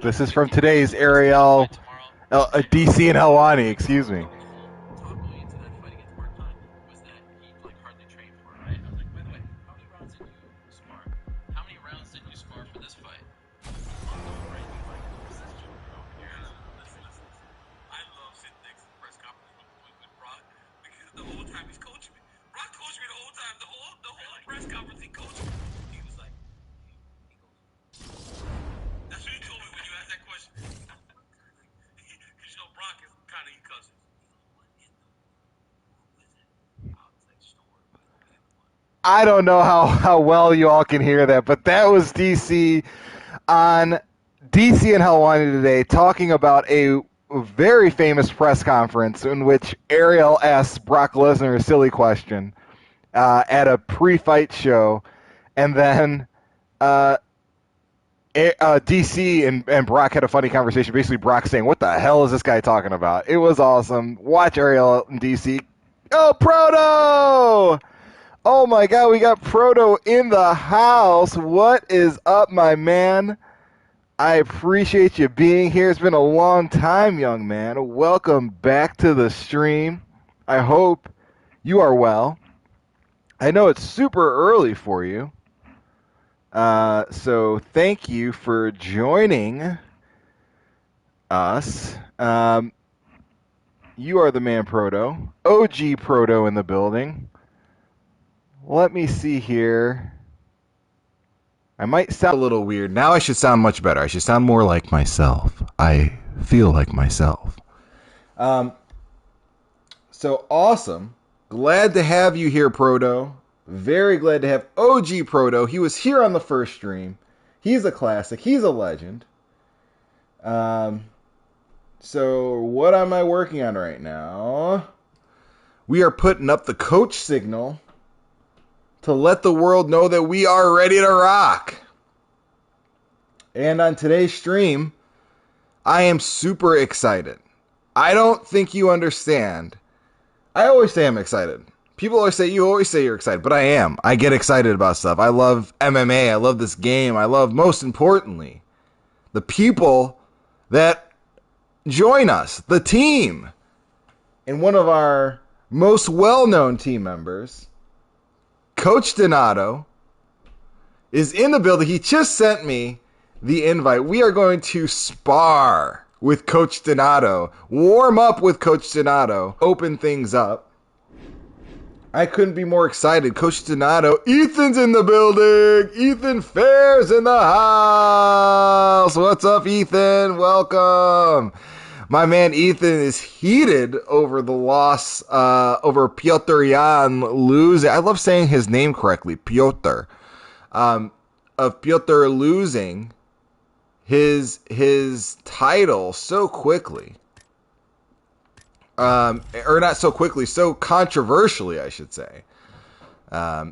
This is from today's Ariel, DC and Helwani, excuse me. I don't know how well you all can hear that, but that was DC on DC and Helwani today talking about a very famous press conference in which Ariel asks Brock Lesnar a silly question at a pre-fight show, and then DC and Brock had a funny conversation. Basically, Brock saying, "What the hell is this guy talking about?" It was awesome. Watch Ariel and DC. Oh, Proto! Oh my God, we got Proto in the house. What is up, my man? I appreciate you being here. It's been a long time, young man. Welcome back to the stream. I hope you are well. I know it's super early for you. So thank you for joining us. You are the man, Proto. OG Proto in the building. Let me see here. I might sound a little weird. Now I should sound much better. I should sound more like myself. I feel like myself. So awesome. Glad to have you here, Proto. Very glad to have OG Proto. He was here on the first stream. He's a classic. He's a legend. So what am I working on right now? We are putting up the coach signal to let the world know that we are ready to rock. And on today's stream, I am super excited. I don't think you understand. I always say I'm excited. People always say, you always say you're excited, but I am. I get excited about stuff. I love MMA. I love this game. I love, most importantly, the people that join us, the team. And one of our most well-known team members, Coach Donato, is in the building. He just sent me the invite. We are going to spar with Coach Donato, warm up with Coach Donato, open things up. I couldn't be more excited. Coach Donato, Ethan's in the building. Ethan Fair's in the house. What's up, Ethan? Welcome. My man Ethan is heated over the loss, over Piotr Jan losing. I love saying his name correctly, Piotr. Of Piotr losing his title so quickly. Or not so quickly, so controversially, I should say.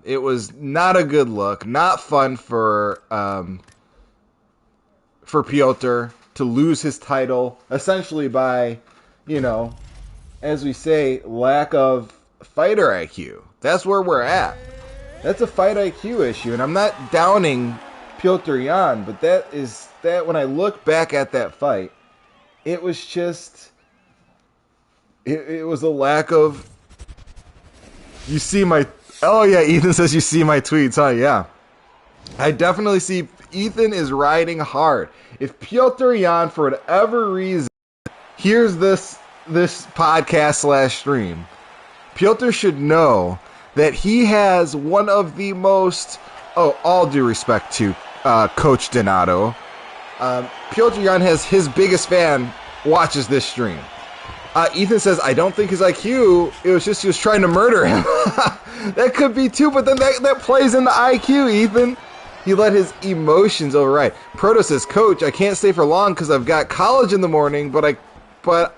It was not a good look, not fun for Piotr to lose his title, essentially by, as we say, lack of fighter IQ. That's where we're at. That's a fight IQ issue, and I'm not downing Piotr Jan, but that when I look back at that fight, it was just, it was a lack of, you see my, oh yeah, Ethan says you see my tweets, huh? Yeah. I definitely see Ethan is riding hard. If Piotr Jan, for whatever reason, hears this podcast / stream, Piotr should know that he has one of the most, all due respect to Coach Donato, Piotr Jan has his biggest fan watches this stream. Ethan says, I don't think his IQ, it was just he was trying to murder him. That could be too, but then that plays in the IQ, Ethan. He let his emotions override. Proto says, Coach, I can't stay for long because I've got college in the morning, but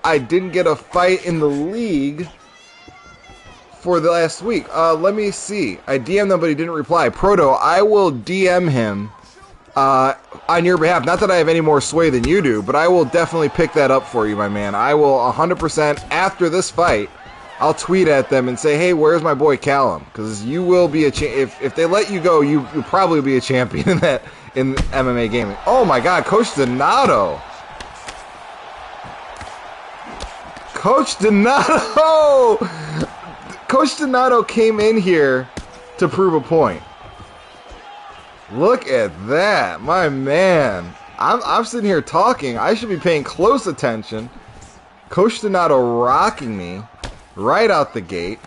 I didn't get a fight in the league for the last week. Let me see. I DM'd him, but he didn't reply. Proto, I will DM him on your behalf. Not that I have any more sway than you do, but I will definitely pick that up for you, my man. I will 100% after this fight. I'll tweet at them and say, hey, where's my boy Callum? Because you will be if they let you go, you'll probably be a champion in MMA gaming. Oh my God, Coach Donato. Coach Donato! Coach Donato came in here to prove a point. Look at that, my man. I'm sitting here talking. I should be paying close attention. Coach Donato rocking me right out the gate.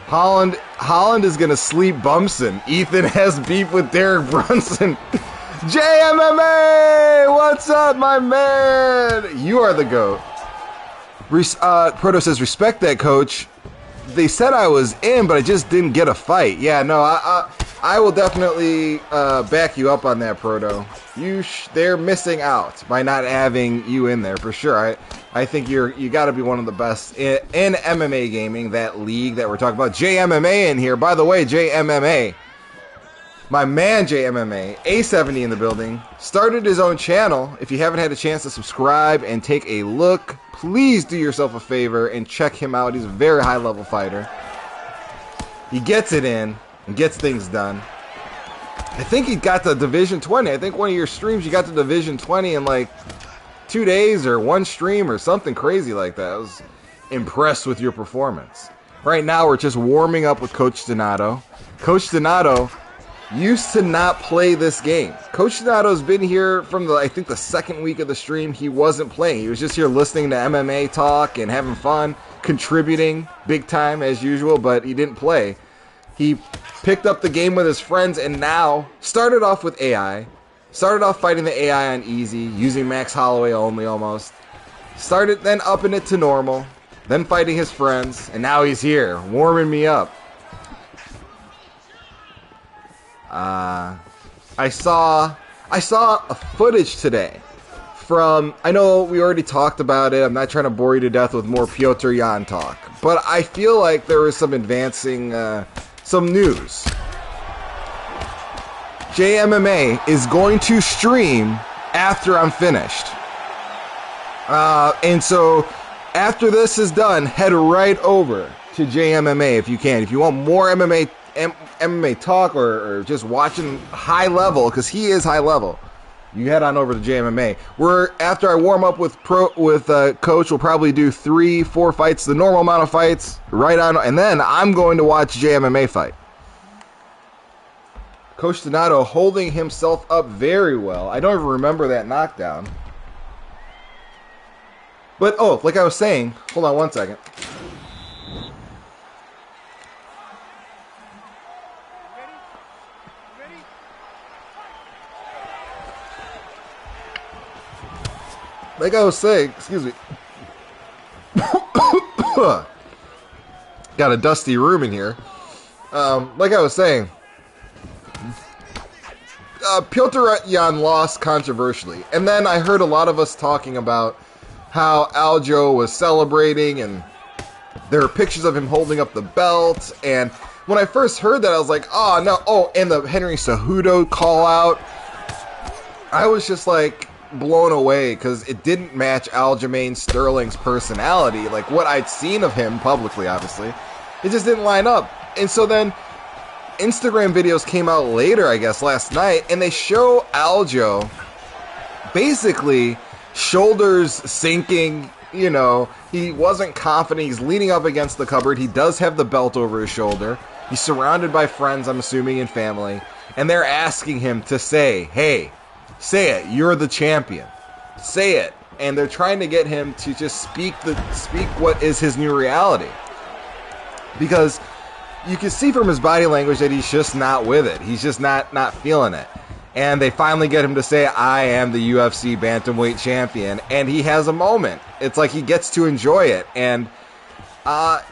Holland is gonna sleep Bumson. Ethan has beef with Derek Brunson. JMMA! What's up, my man? You are the GOAT. Proto says, respect that, coach. They said I was in, but I just didn't get a fight. Yeah, no, I will definitely back you up on that, Proto. They're missing out by not having you in there for sure. I think you got to be one of the best in MMA gaming, that league that we're talking about. JMMA in here, by the way. JMMA, my man JMMA, A70 in the building, started his own channel. If you haven't had a chance to subscribe and take a look, please do yourself a favor and check him out. He's a very high-level fighter. He gets it in and gets things done. I think he got to Division 20. I think one of your streams, you got to Division 20 in like 2 days or one stream or something crazy like that. I was impressed with your performance. Right now, we're just warming up with Coach Donato. Coach Donato used to not play this game. Coach Donato's been here from I think the second week of the stream. He wasn't playing. He was just here listening to MMA talk and having fun, contributing big time as usual, but he didn't play. He picked up the game with his friends and now started off with AI. Started off fighting the AI on easy, using Max Holloway only almost. Started then upping it to normal, then fighting his friends, and now he's here, warming me up. I saw a footage today from, I know we already talked about it, I'm not trying to bore you to death with more Piotr Jan talk, but I feel like there was some advancing, some news. JMMA is going to stream after I'm finished. And so after this is done, head right over to JMMA if you can. If you want more MMA talk or just watching high level, because he is high level, you head on over to JMMA. After I warm up with Coach, we'll probably do 3-4 fights, the normal amount of fights, right on, and then I'm going to watch JMMA fight. Coach Donato holding himself up very well. I don't even remember that knockdown. But, like I was saying, hold on one second. Like I was saying, excuse me. Got a dusty room in here. Like I was saying, Piotr Jan lost controversially. And then I heard a lot of us talking about how Aljo was celebrating and there were pictures of him holding up the belt. And when I first heard that, I was like, oh, no. Oh, and the Henry Cejudo call out. I was just like blown away because it didn't match Aljamain Sterling's personality, like what I'd seen of him publicly, obviously. It just didn't line up. And so then Instagram videos came out later, I guess, last night, and they show Aljo basically shoulders sinking, he wasn't confident. He's leaning up against the cupboard. He does have the belt over his shoulder. He's surrounded by friends, I'm assuming, and family, and they're asking him to say, hey, say it. You're the champion. Say it. And they're trying to get him to just speak what is his new reality. Because you can see from his body language that he's just not with it. He's just not feeling it. And they finally get him to say, I am the UFC bantamweight champion. And he has a moment. It's like he gets to enjoy it. And, I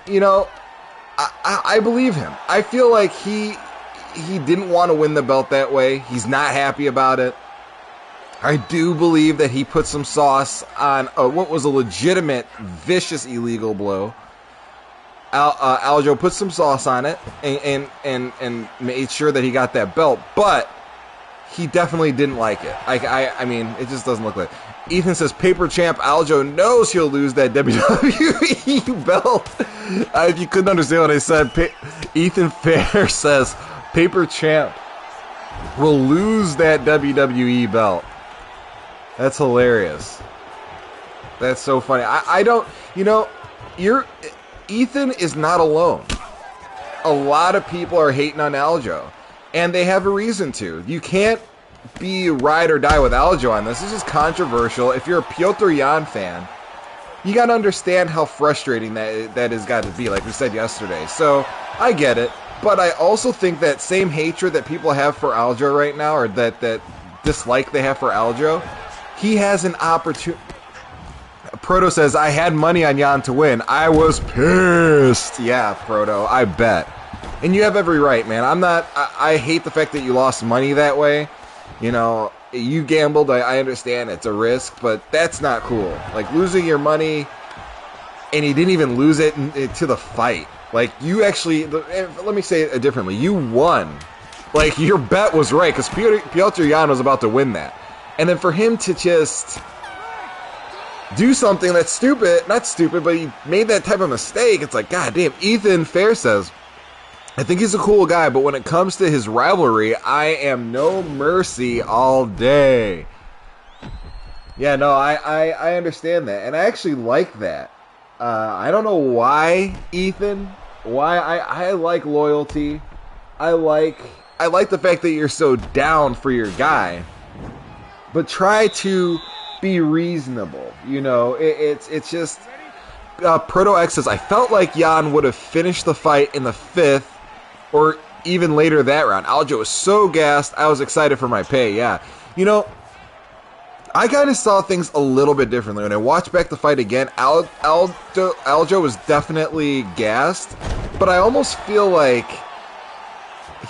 believe him. I feel like he didn't want to win the belt that way. He's not happy about it. I do believe that he put some sauce on what was a legitimate, vicious, illegal blow. Aljo put some sauce on it and made sure that he got that belt. But he definitely didn't like it. I mean, it just doesn't look like it. Ethan says, paper champ Aljo knows he'll lose that WWE belt. If you couldn't understand what I said, Ethan Fair says, paper champ will lose that WWE belt. That's hilarious. That's so funny. I don't, Ethan is not alone. A lot of people are hating on Aljo, and they have a reason to. You can't be ride or die with Aljo on this. This is controversial. If you're a Piotr Jan fan, you got to understand how frustrating that has got to be, like we said yesterday. So, I get it, but I also think that same hatred that people have for Aljo right now, or that dislike they have for Aljo, he has an opportunity. Proto says, I had money on Jan to win. I was pissed. Yeah, Proto, I bet. And you have every right, man. I hate the fact that you lost money that way. You gambled. I understand it's a risk, but that's not cool. Like, losing your money, and you didn't even lose it to the fight. Like, you actually, let me say it differently. You won. Like, your bet was right, because Piotr Jan was about to win that. And then for him to just do something that's stupid, not stupid, but he made that type of mistake, it's like, God damn. Ethan Fair says, I think he's a cool guy, but when it comes to his rivalry, I am no mercy all day. Yeah, no, I understand that, and I actually like that. I don't know why, Ethan. Why I like loyalty. I like the fact that you're so down for your guy, but try to be reasonable. It's just. Proto X says, I felt like Jan would have finished the fight in the 5th. Or even later that round. Aljo was so gassed, I was excited for my pay, yeah. I kind of saw things a little bit differently. When I watched back the fight again, Aljo was definitely gassed, but I almost feel like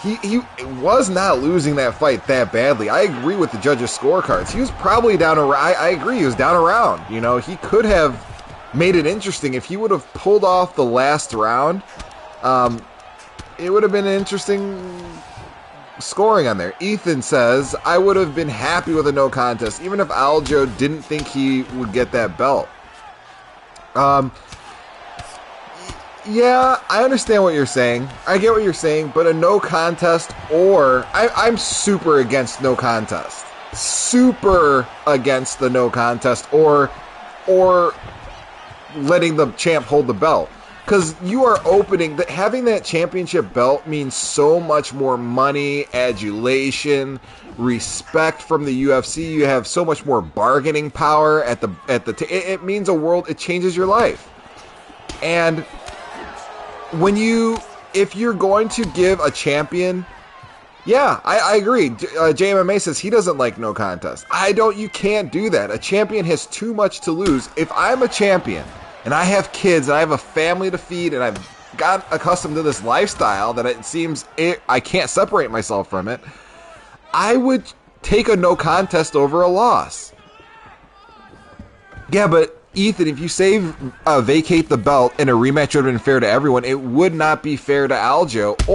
he was not losing that fight that badly. I agree with the judges' scorecards. He was probably down around. I agree, he was down around. He could have made it interesting if he would have pulled off the last round. It would have been an interesting scoring on there. Ethan says, I would have been happy with a no contest, even if Aljo didn't think he would get that belt. Yeah, I understand what you're saying. I get what you're saying, but a no contest, or I'm super against no contest. Super against the no contest, or letting the champ hold the belt. Because you are having that championship belt means so much more money, adulation, respect from the UFC. You have so much more bargaining power it means it changes your life. And if you're going to give a champion, yeah, I agree. JMMA says he doesn't like no contest. You can't do that. A champion has too much to lose. If I'm a champion, and I have kids, and I have a family to feed, and I've got accustomed to this lifestyle that it seems I can't separate myself from it, I would take a no contest over a loss. Yeah, but Ethan, if you say vacate the belt and a rematch would have been fair to everyone, it would not be fair to Aljo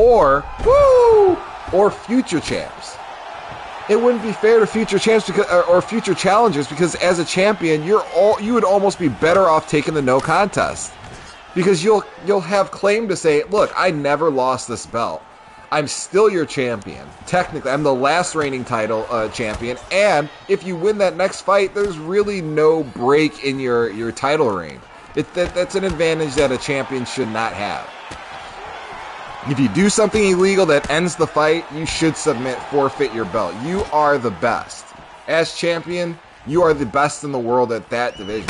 or future champs. It wouldn't be fair to future champs or future challengers, because as a champion, you would almost be better off taking the no contest, because you'll have claim to say, look, I never lost this belt. I'm still your champion. Technically, I'm the last reigning title champion, and if you win that next fight, there's really no break in your title reign. That's an advantage that a champion should not have. If you do something illegal that ends the fight, you should forfeit your belt. You are the best. As champion, you are the best in the world at that division.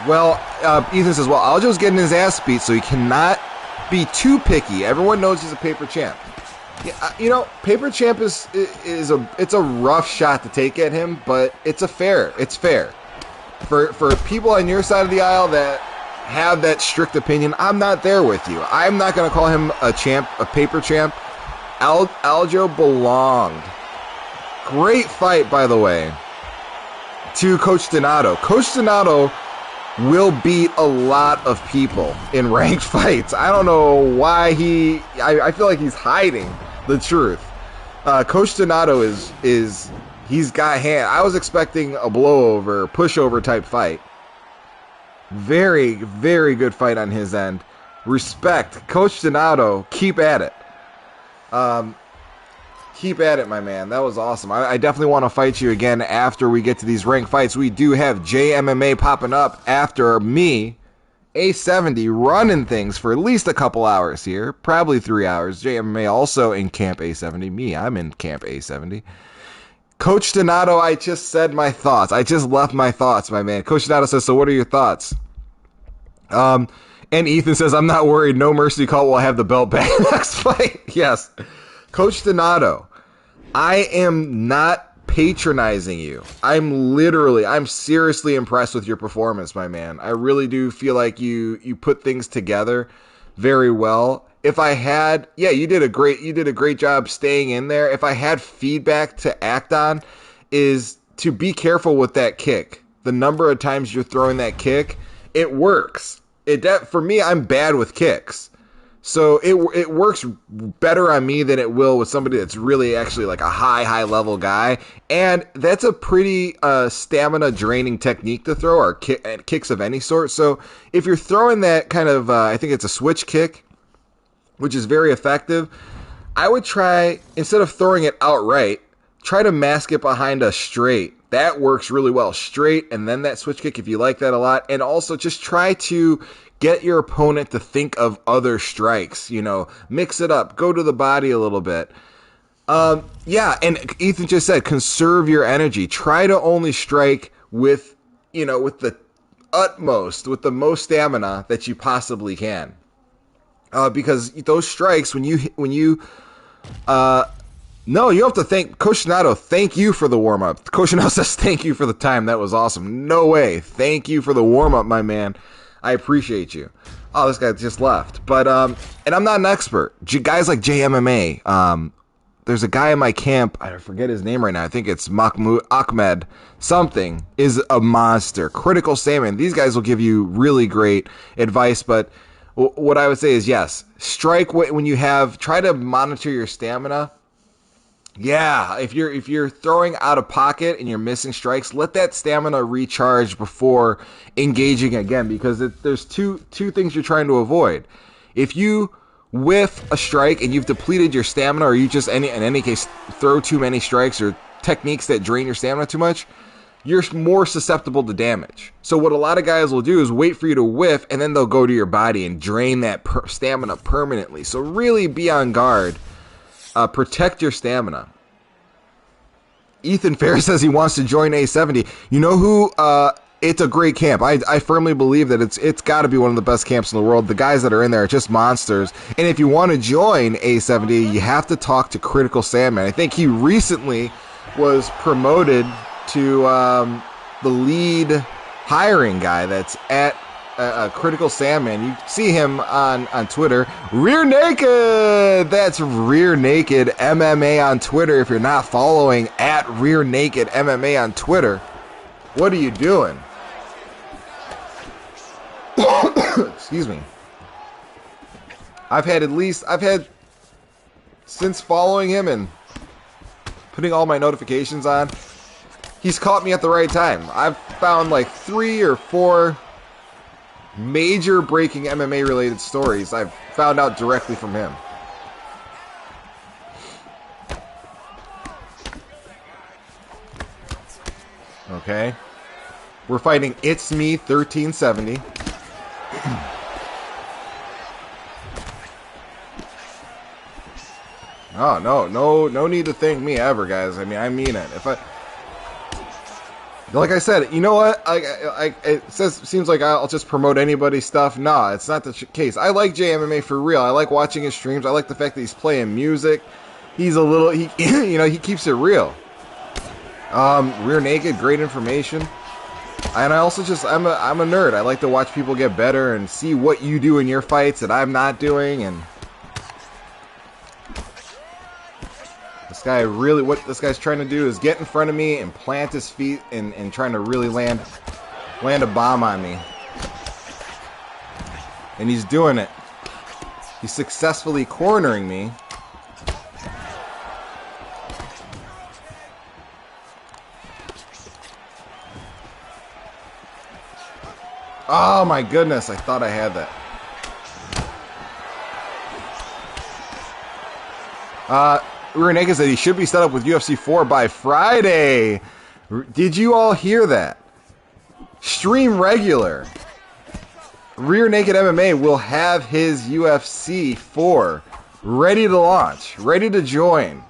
Well, Ethan says, well, Aljo's getting his ass beat, so he cannot be too picky. Everyone knows he's a paper champ. Yeah, paper champ is a rough shot to take at him, but it's fair. For people on your side of the aisle that have that strict opinion, I'm not there with you. I'm not going to call him a paper champ. Aljo belonged. Great fight, by the way, to Coach Donato. Coach Donato will beat a lot of people in ranked fights. I don't know why I feel like he's hiding. The truth. Coach Donato is he's got hand. I was expecting a blowover, pushover type fight. Very, very good fight on his end. Respect. Coach Donato, keep at it. Keep at it, my man. That was awesome. I definitely want to fight you again after we get to these ranked fights. We do have JMMA popping up after me, A70, running things for at least a couple hours here. Probably 3 hours. JMMA also in Camp A70. Me, I'm in Camp A70. Coach Donato, I just said my thoughts. I just left my thoughts, my man. Coach Donato says, so what are your thoughts? And Ethan says, I'm not worried. No mercy call. We'll have the belt back next fight. Yes. Coach Donato, I am not patronizing you. I'm seriously impressed with your performance, my man. I really do feel like you put things together very well. If I had, you did a great job staying in there. If I had feedback to act on, is to be careful with that kick. The number of times you're throwing that kick, it works. For me, I'm bad with kicks. So it works better on me than it will with somebody that's really actually like a high level guy. And that's a pretty stamina draining technique to throw, or kicks of any sort. So if you're throwing that kind of, I think it's a switch kick, which is very effective, I would try, instead of throwing it outright, try to mask it behind a straight. That works really well. Straight and then that switch kick if you like that a lot. And also just try to get your opponent to think of other strikes, mix it up, go to the body a little bit. And Ethan just said, conserve your energy. Try to only strike with the most stamina that you possibly can. Because those strikes, no, you have to thank Coach Donato. Thank you for the warm-up. Coach Donato says, thank you for the time. That was awesome. No way. Thank you for the warm-up, my man. I appreciate you. Oh, this guy just left. But, and I'm not an expert. Guys like JMMA, there's a guy in my camp, I forget his name right now. I think it's Ahmed something, is a monster. Critical Salmon. These guys will give you really great advice, but what I would say is, yes, strike when you try to monitor your stamina. Yeah, if you're throwing out of pocket and you're missing strikes, let that stamina recharge before engaging again, because there's two things you're trying to avoid. If you whiff a strike and you've depleted your stamina, or you just in any case throw too many strikes or techniques that drain your stamina too much, you're more susceptible to damage. So what a lot of guys will do is wait for you to whiff, and then they'll go to your body and drain that stamina permanently. So really be on guard. Protect your stamina. Ethan Fair says he wants to join A70. You know who? It's a great camp. I firmly believe that it's got to be one of the best camps in the world. The guys that are in there are just monsters. And if you want to join A70, you have to talk to Critical Sandman. I think he recently was promoted to the lead hiring guy that's at Critical Sandman. You see him on Twitter. Rear Naked! That's Rear Naked MMA on Twitter. If you're not following at Rear Naked MMA on Twitter, what are you doing? Excuse me. I've had since following him and putting all my notifications on, he's caught me at the right time. I've found like 3 or 4 major breaking MMA related stories I've found out directly from him. Okay. We're fighting It's Me 1370. Oh, no need to thank me ever, guys. I mean it. Like I said, you know what? Seems like I'll just promote anybody's stuff. Nah, it's not the case. I like JMMA for real. I like watching his streams. I like the fact that he's playing music. He keeps it real. Rear Naked, great information. And I also I'm a nerd. I like to watch people get better and see what you do in your fights that I'm not doing. And what this guy's trying to do is get in front of me and plant his feet and trying to really land a bomb on me. And he's doing it. He's successfully cornering me. Oh my goodness, I thought I had that. Renega said he should be set up with UFC 4 by Friday. Did you all hear that? Stream regular. Rear Naked MMA will have his UFC 4 ready to launch, ready to join,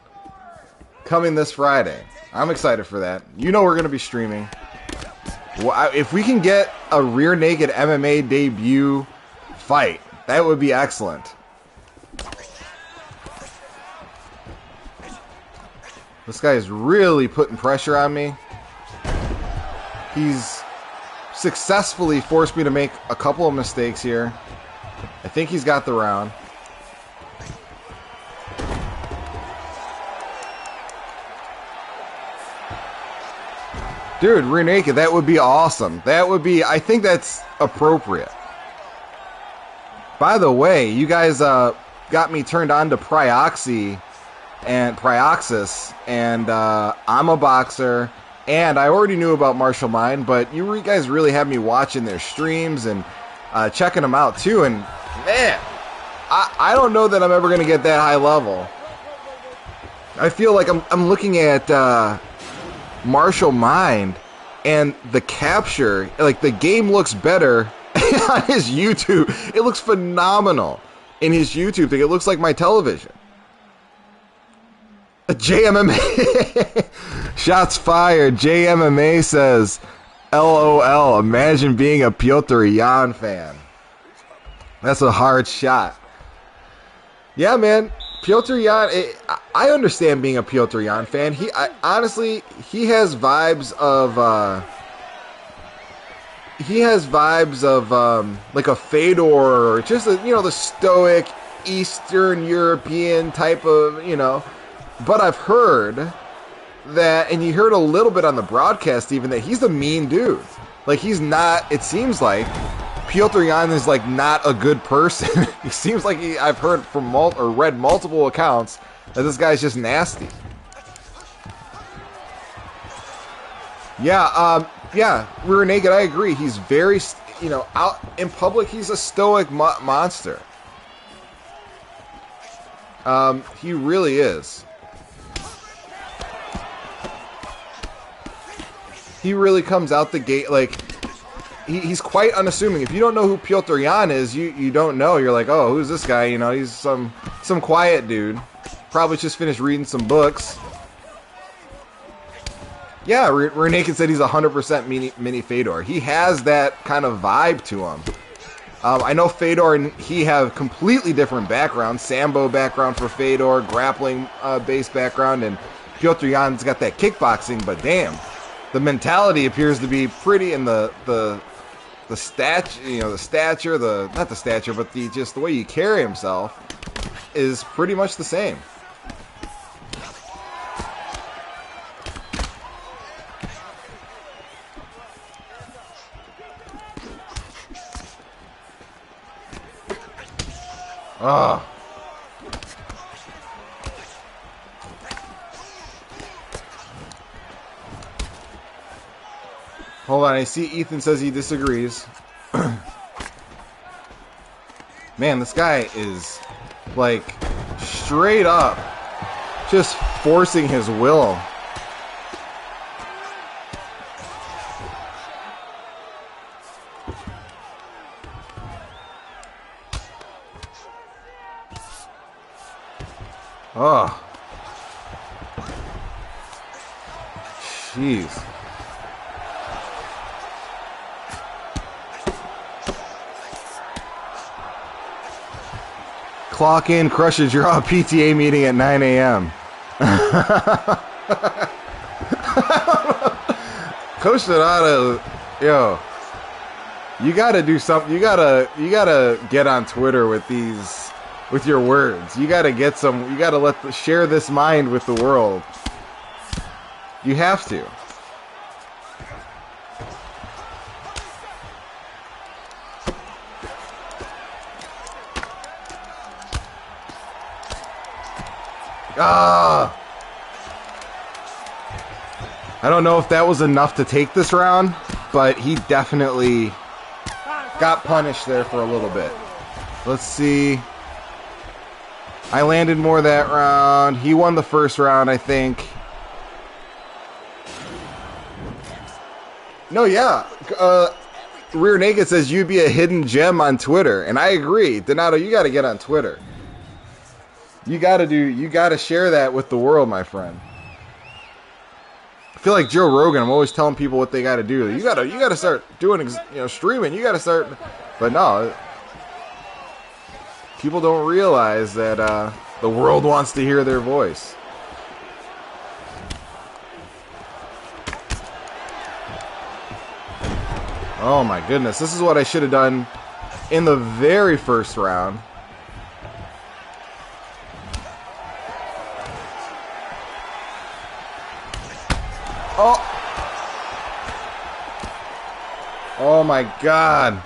coming this Friday. I'm excited for that. You know we're going to be streaming. Well, if we can get a Rear Naked MMA debut fight, that would be excellent. This guy is really putting pressure on me. He's successfully forced me to make a couple of mistakes here. I think he's got the round. Dude, rear naked, that would be awesome. That would be, I think that's appropriate. By the way, you guys got me turned on to Prioxis, and I'm a boxer, and I already knew about Martial Mind, but you guys really have me watching their streams and checking them out too, and man, I don't know that I'm ever going to get that high level. I feel like I'm looking at Martial Mind, and the capture, like the game looks better on his YouTube. It looks phenomenal in his YouTube thing. It looks like my television. JMMA. Shots fired. JMMA says, LOL, imagine being a Piotr Jan fan. That's a hard shot. Yeah, man. Piotr Jan, I understand being a Piotr Jan fan. Honestly, he has vibes of like a Fedor, or just the stoic Eastern European type of, But I've heard that, and you heard a little bit on the broadcast even, that he's a mean dude. Like, he's not, it seems like, Piotr Jan is like not a good person. He seems like I've heard from read multiple accounts that this guy's just nasty. Yeah, Rear Naked, I agree. He's very, out in public, he's a stoic monster. He really is. He really comes out the gate like he's quite unassuming. If you don't know who Piotr Jan is, you don't know. You're like, oh, who's this guy? He's some quiet dude. Probably just finished reading some books. Yeah, Rear Naked said he's 100% mini Fedor. He has that kind of vibe to him. I know Fedor and he have completely different backgrounds. Sambo background for Fedor, grappling based background, and Piotr Jan's got that kickboxing. But damn, the mentality appears to be pretty, and the stature, not the stature, but the way you carry himself is pretty much the same. Oh. Hold on, I see Ethan says he disagrees. Man, this guy is like straight up just forcing his will. Oh. Jeez. Clock in, crush a draw, PTA meeting at 9 a.m. Coach Donato, yo, you gotta do something. You gotta get on Twitter with your words. You gotta get some. You gotta share this mind with the world. You have to. Ah! I don't know if that was enough to take this round, but he definitely got punished there for a little bit. Let's see. I landed more that round. He won the first round, I think. No, yeah. Rear Naked says you'd be a hidden gem on Twitter, and I agree. Donato, you got to get on Twitter. You got to share that with the world, my friend. I feel like Joe Rogan. I'm always telling people what they got to do. You got to start doing, streaming. You got to start, but no. People don't realize that the world wants to hear their voice. Oh my goodness, this is what I should have done in the very first round. Oh! Oh my God.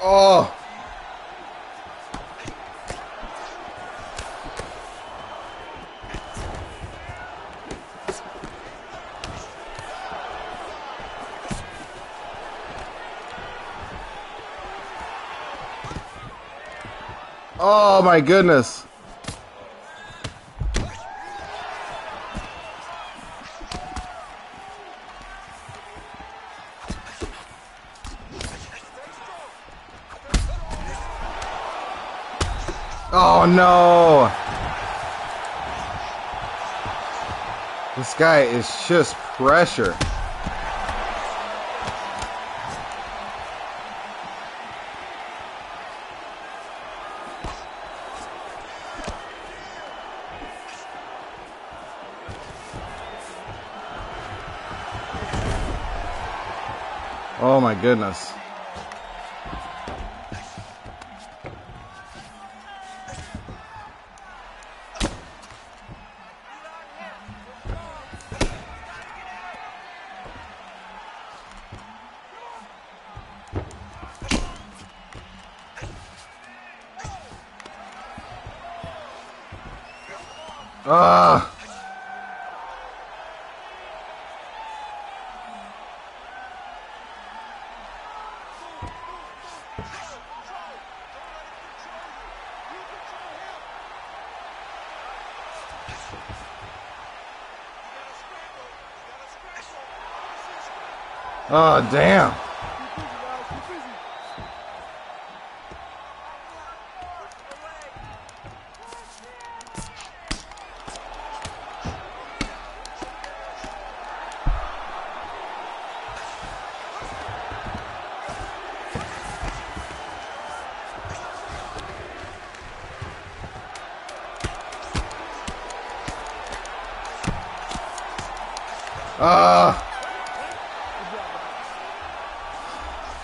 Oh! Oh my goodness. Oh no. This guy is just pressure. Oh my goodness. Ah. Oh, damn.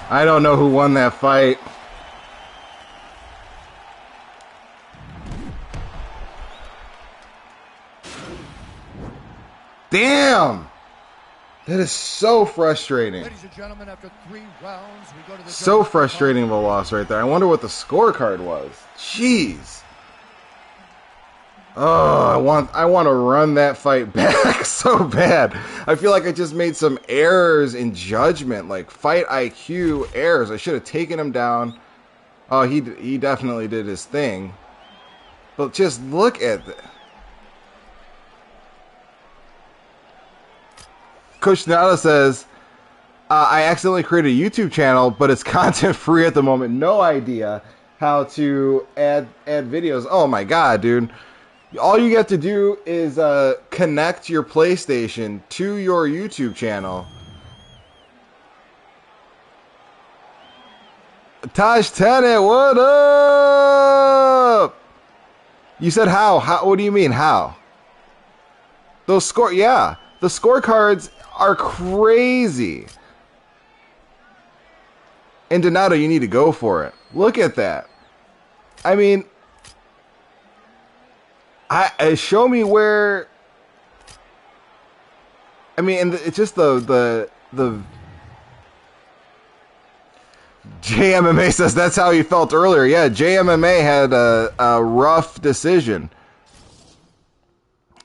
I don't know who won that fight. Damn! That is so frustrating. Ladies and gentlemen, after 3 rounds, we go to the so frustrating of a loss right there. I wonder what the scorecard was. Jeez. Oh, I want to run that fight back so bad. I feel like I just made some errors in judgment, like fight IQ errors. I should have taken him down. Oh, he definitely did his thing. But just look at that. Coach Nada says, I accidentally created a YouTube channel, but it's content free at the moment. No idea how to add videos. Oh my God, dude. All you have to do is connect your PlayStation to your YouTube channel. Taj Tenet, what up? You said how? What do you mean, how? The scorecards are crazy. And Donato, you need to go for it. Look at that. I mean, show me where. I mean, and it's just the JMMA says that's how he felt earlier. Yeah, JMMA had a rough decision.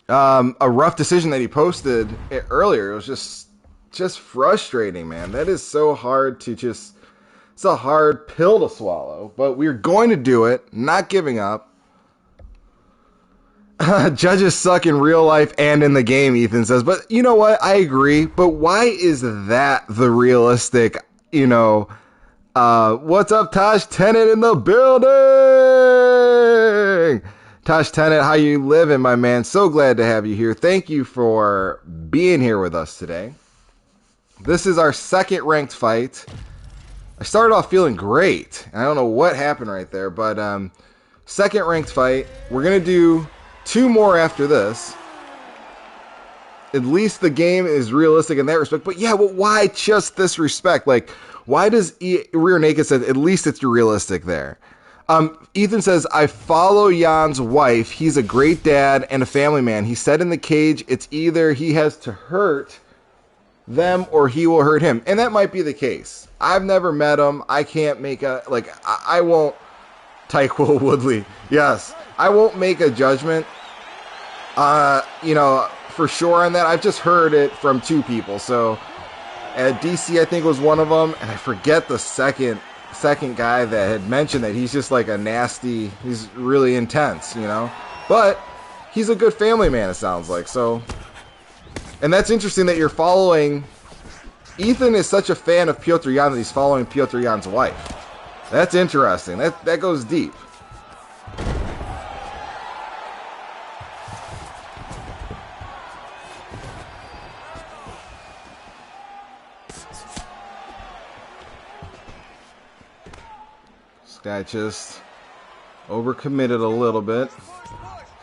A rough decision that he posted earlier. It was just frustrating, man. That is so hard to just. It's a hard pill to swallow, but we're going to do it. Not giving up. Judges suck in real life and in the game, Ethan says. But you know what? I agree. But why is that the realistic, what's up, Tosh Tennant in the building? Tosh Tennant, how you living, my man? So glad to have you here. Thank you for being here with us today. This is our second ranked fight. I started off feeling great. I don't know what happened right there, but second ranked fight. We're going to do 2 more after this. At least the game is realistic in that respect. But yeah, well, why just this respect? Like, why does Rear Naked say at least it's realistic there? Ethan says, I follow Jan's wife. He's a great dad and a family man. He said in the cage, it's either he has to hurt them or he will hurt him. And that might be the case. I've never met him. I can't make I won't. Tyquil Woodley. Yes. I won't make a judgment, for sure on that. I've just heard it from 2 people. So, DC, I think, was one of them. And I forget the second guy that had mentioned that he's just like a nasty, he's really intense, But he's a good family man, it sounds like. So, and that's interesting that you're following. Ethan is such a fan of Piotr Jan that he's following Piotr Jan's wife. That's interesting. That goes deep. This guy just overcommitted a little bit.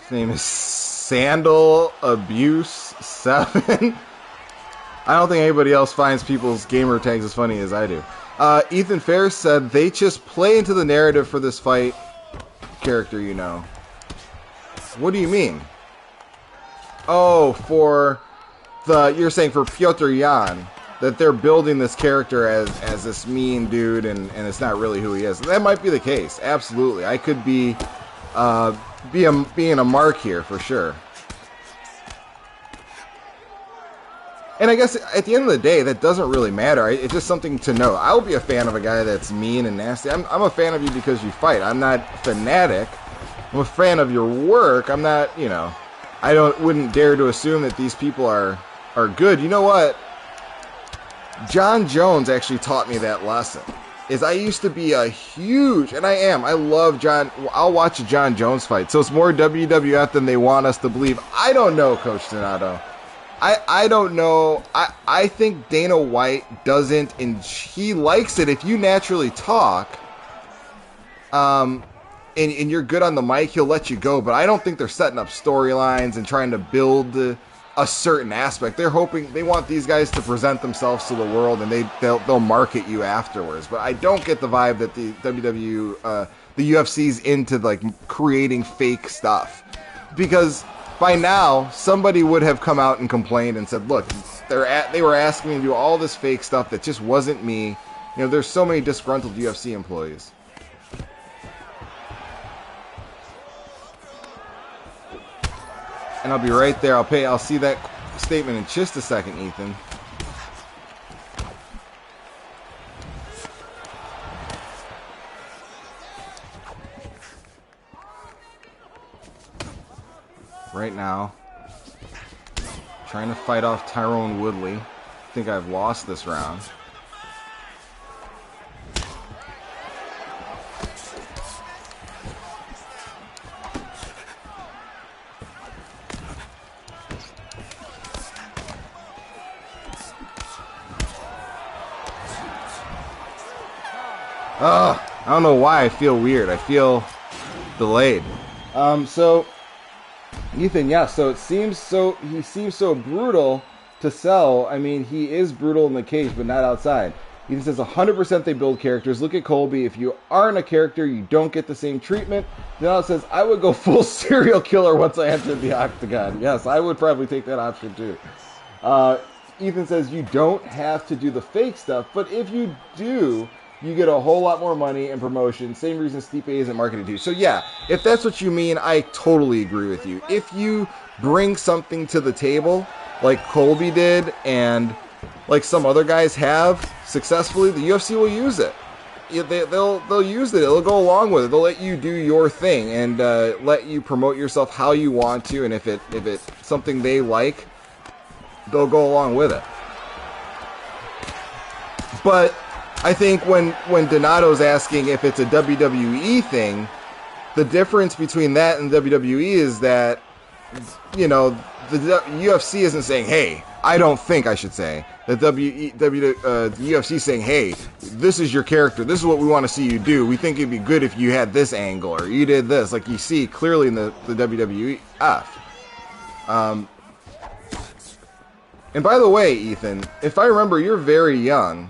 His name is Sandal Abuse 7. I don't think anybody else finds people's gamer tags as funny as I do. Ethan Ferris said they just play into the narrative for this fight character, What do you mean? Oh, you're saying for Piotr Jan, that they're building this character as this mean dude and it's not really who he is. That might be the case. Absolutely. I could being a mark here for sure. And I guess at the end of the day, that doesn't really matter. It's just something to know. I'll be a fan of a guy that's mean and nasty. I'm a fan of you because you fight. I'm not a fanatic. I'm a fan of your work. I'm not, wouldn't dare to assume that these people are good. You know what? John Jones actually taught me that lesson. I used to be a huge, and I love John. I'll watch a John Jones fight. So it's more WWF than they want us to believe. I don't know, Coach Donato. I don't know. I think Dana White doesn't, and he likes it if you naturally talk, and you're good on the mic, he'll let you go. But I don't think they're setting up storylines and trying to build a certain aspect. They're hoping they want these guys to present themselves to the world, and they'll market you afterwards. But I don't get the vibe that the the UFC's into like creating fake stuff, because by now, somebody would have come out and complained and said, look, they were asking me to do all this fake stuff that just wasn't me. There's so many disgruntled UFC employees. And I'll be right there. I'll see that statement in just a second, Ethan. Right now, trying to fight off Tyrone Woodley. I think I've lost this round. I don't know why I feel weird. I feel delayed. So Ethan, yeah, so he seems so brutal to sell. I mean, he is brutal in the cage, but not outside. Ethan says 100% they build characters. Look at Colby. If you aren't a character, you don't get the same treatment. Donato says, I would go full serial killer once I entered the octagon. Yes, I would probably take that option too. Ethan says, you don't have to do the fake stuff, but if you do, you get a whole lot more money and promotion. Same reason Stipe isn't marketed to. So yeah, if that's what you mean, I totally agree with you. If you bring something to the table, like Colby did, and like some other guys have successfully, the UFC will use it. They'll use it. It'll go along with it. They'll let you do your thing and let you promote yourself how you want to. And if it's something they like, they'll go along with it. But I think when Donato's asking if it's a WWE thing, the difference between that and WWE is that, you know, the UFC isn't saying, hey, I don't think I should say. The UFC saying, hey, this is your character. This is what we want to see you do. We think it'd be good if you had this angle or you did this. Like you see clearly in the WWF. And by the way, Ethan, if I remember, you're very young.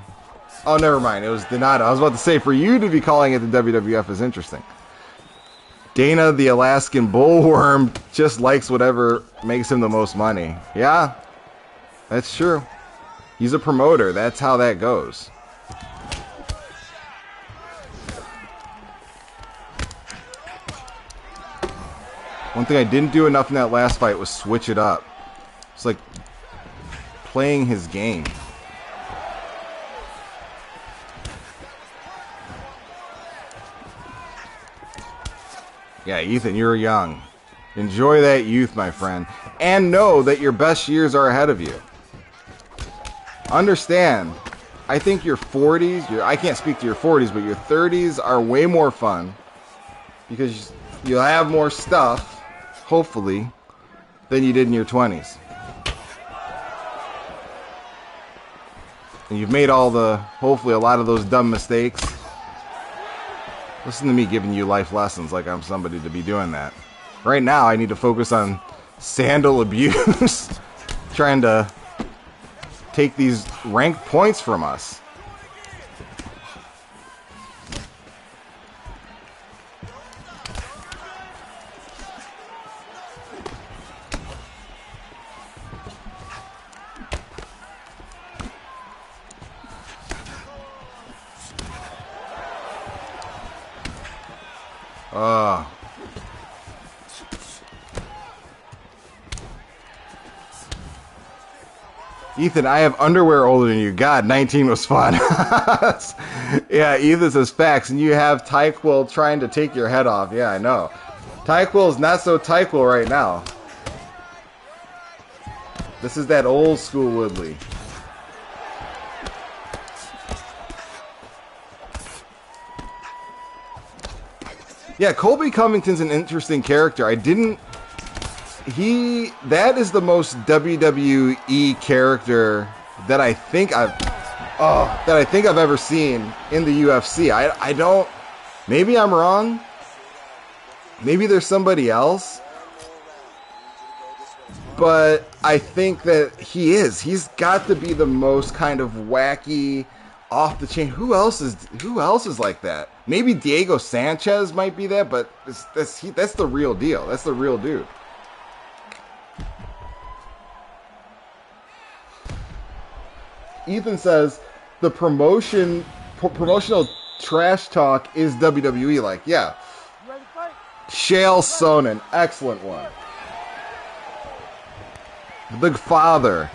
Oh, never mind. It was Donato. I was about to say, for you to be calling it the WWF is interesting. Dana, the Alaskan bullworm, just likes whatever makes him the most money. Yeah, that's true. He's a promoter. That's how that goes. One thing I didn't do enough in that last fight was switch it up. It's like playing his game. Yeah, Ethan, you're young. Enjoy that youth, my friend. And know that your best years are ahead of you. Understand, I think your 40s, I can't speak to your 40s, but your 30s are way more fun. Because you'll have more stuff, hopefully, than you did in your 20s. And you've made hopefully a lot of those dumb mistakes. Listen to me giving you life lessons like I'm somebody to be doing that. Right now, I need to focus on sandal abuse. Trying to take these ranked points from us. Ethan, I have underwear older than you. God, 19 was fun. Yeah, Ethan says facts, and you have Tyquil trying to take your head off. Yeah, I know. Tyquil is not so Tyquil right now. This is that old school Woodley. Yeah, Colby Covington's an interesting character. That is the most WWE character that I think I've ever seen in the UFC. I don't, maybe I'm wrong. Maybe there's somebody else. But I think that he's got to be the most kind of wacky, off the chain. Who else is like that? Maybe Diego Sanchez might be that, but that's the real deal. That's the real dude. Ethan says the promotional trash talk is WWE like. Yeah. Chael Sonnen, excellent one. The Father.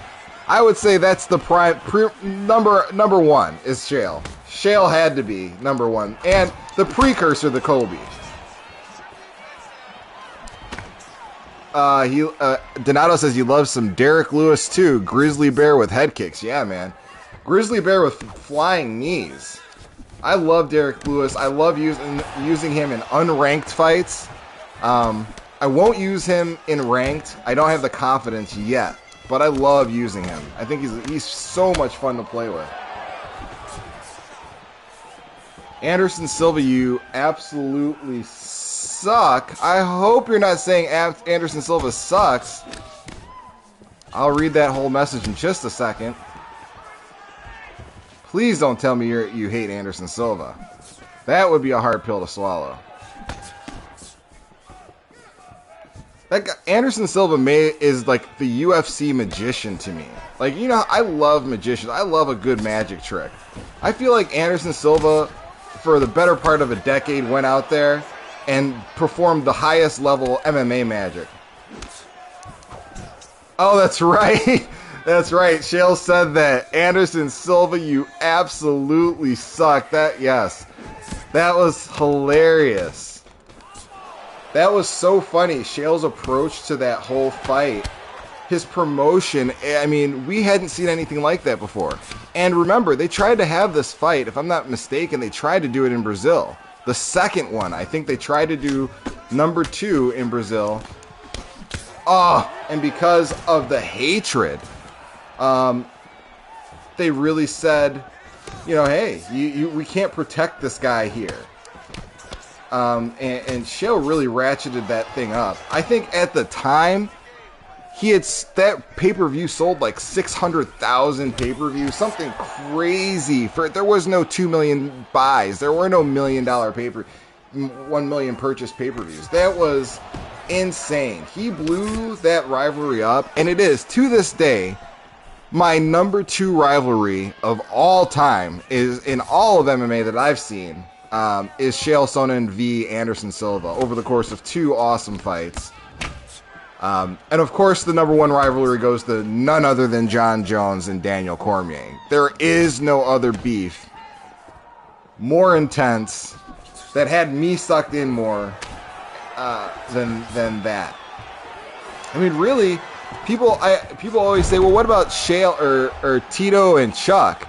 I would say that's the number one is Chael. Chael had to be number one, and the precursor to Colby. Donato says he loves some Derek Lewis too. Grizzly Bear with head kicks. Yeah, man. Grizzly Bear with flying knees. I love Derek Lewis. I love using him in unranked fights. I won't use him in ranked. I don't have the confidence yet, but I love using him. I think he's so much fun to play with. Anderson Silva, you absolutely suck. I hope you're not saying Anderson Silva sucks. I'll read that whole message in just a second. Please don't tell me you hate Anderson Silva. That would be a hard pill to swallow. That guy, Anderson Silva is like the UFC magician to me. Like, you know, I love magicians. I love a good magic trick. I feel like Anderson Silva, for the better part of a decade, went out there and performed the highest level MMA magic. Oh, that's right. That's right. Shale said that. Anderson Silva, you absolutely suck. Yes. That was hilarious. That was so funny. Shale's approach to that whole fight, his promotion, I mean, we hadn't seen anything like that before. And remember, they tried to have this fight, if I'm not mistaken, they tried to do it in Brazil. The second one, I think they tried to do number 2 in Brazil. Oh, and because of the hatred, they really said, you know, hey, we can't protect this guy here. And Shale really ratcheted that thing up. I think at the time, that pay-per-view sold like 600,000 pay-per-views, something crazy. There was no 2 million buys. There were no $1 million 1 million purchase pay-per-views. That was insane. He blew that rivalry up, and it is, to this day, my number 2 rivalry of all time is in all of MMA that I've seen. Is Chael Sonnen v. Anderson Silva over the course of 2 awesome fights. And of course, the number 1 rivalry goes to none other than John Jones and Daniel Cormier. There is no other beef more intense that had me sucked in more than that. I mean, really, people always say, well, what about Chael or Tito and Chuck?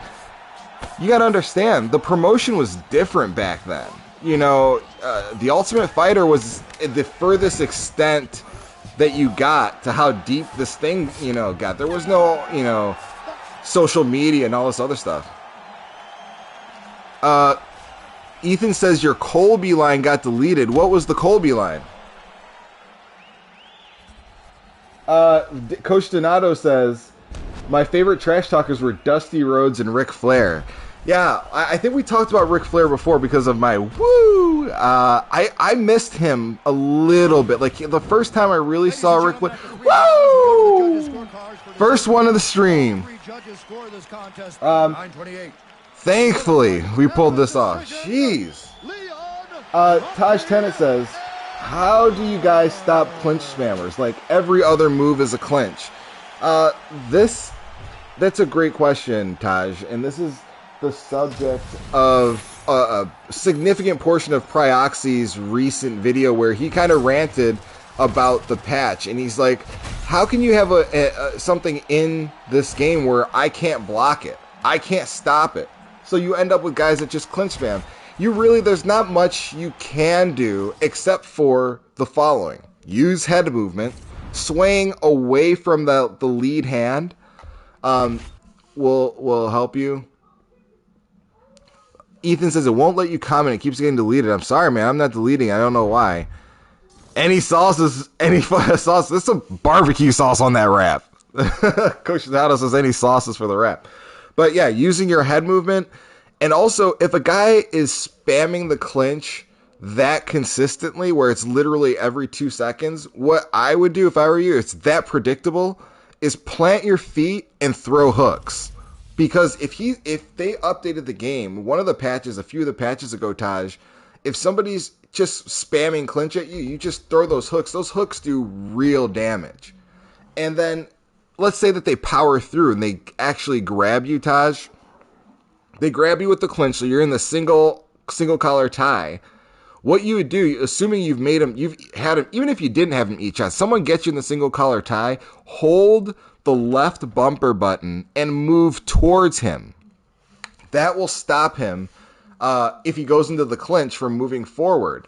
You got to understand, the promotion was different back then. You know, the Ultimate Fighter was the furthest extent that you got to how deep this thing, you know, got. There was no, you know, social media and all this other stuff. Ethan says your Colby line got deleted. What was the Colby line? Coach Donato says, my favorite trash talkers were Dusty Rhodes and Ric Flair. Yeah, I think we talked about Ric Flair before because of my woo. I missed him a little bit. Like the first time I really saw Ric Flair, woo! First one of the stream. Thankfully, we pulled this off. Jeez. Taj Tennant says, how do you guys stop clinch spammers? Like every other move is a clinch. That's a great question, Taj, and this is the subject of a significant portion of Prioxy's recent video where he kind of ranted about the patch, and he's like, how can you have something in this game where I can't block it? I can't stop it. So you end up with guys that just clinch spam. There's not much you can do except for the following. Use head movement. Swaying away from the lead hand will help you. Ethan says it won't let you comment. It keeps getting deleted. I'm sorry, man. I'm not deleting. I don't know why. Any sauces, any sauce. There's some barbecue sauce on that wrap. Coach Donato says any sauces for the wrap. But yeah, using your head movement. And also, if a guy is spamming the clinch that consistently, where it's literally every 2 seconds, what I would do if I were you, it's that predictable, is plant your feet and throw hooks. Because if they updated the game, a few of the patches ago, Taj, if somebody's just spamming clinch at you, you just throw those hooks. Those hooks do real damage. And then let's say that they power through and they actually grab you, Taj. They grab you with the clinch, so you're in the single collar tie. What you would do, assuming you've had him, even if you didn't have him each shot, someone gets you in the single collar tie, hold the left bumper button and move towards him. That will stop him if he goes into the clinch from moving forward.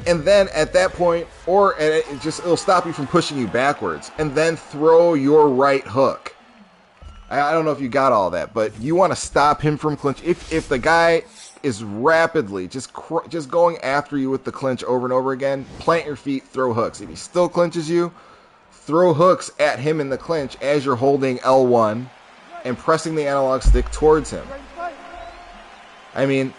And then at that point, it'll stop you from pushing you backwards. And then throw your right hook. I don't know if you got all that, but you want to stop him from clinch. If the guy is rapidly just going after you with the clinch over and over again, plant your feet, throw hooks. If he still clinches you, throw hooks at him in the clinch as you're holding L1 and pressing the analog stick towards him. I mean,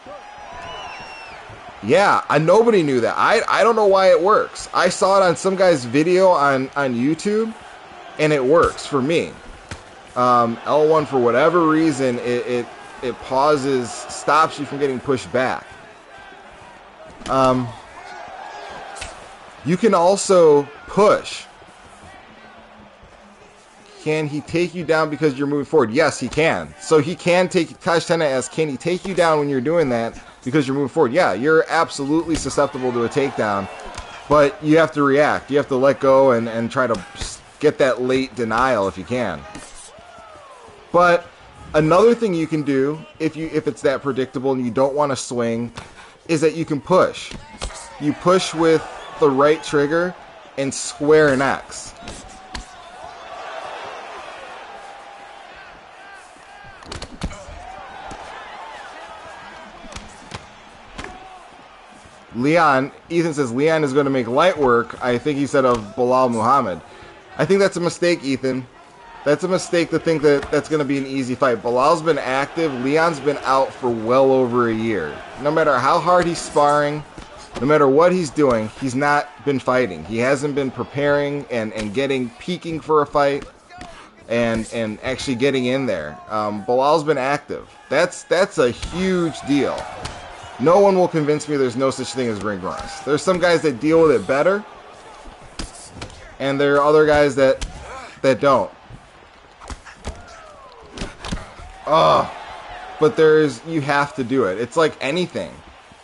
yeah, nobody knew that. I don't know why it works. I saw it on some guy's video on YouTube, and it works for me. L1, for whatever reason, it pauses, stops you from getting pushed back. You can also push. Can he take you down because you're moving forward? Yes, he can. So he can take... Taj Tena asks, can he take you down when you're doing that because you're moving forward? Yeah, you're absolutely susceptible to a takedown, but you have to react. You have to let go and try to get that late denial if you can. But another thing you can do, if it's that predictable and you don't want to swing, is that you can push. You push with the right trigger and square an X. Leon, Ethan says Leon is going to make light work. I think he said of Bilal Muhammad. I think that's a mistake, Ethan. That's a mistake to think that that's going to be an easy fight. Bilal's been active. Leon's been out for well over a year. No matter how hard he's sparring, no matter what he's doing, he's not been fighting. He hasn't been preparing and peaking for a fight and actually getting in there. Bilal's been active. That's a huge deal. No one will convince me there's no such thing as ring rust. There's some guys that deal with it better, and there are other guys that don't. But you have to do it. It's like anything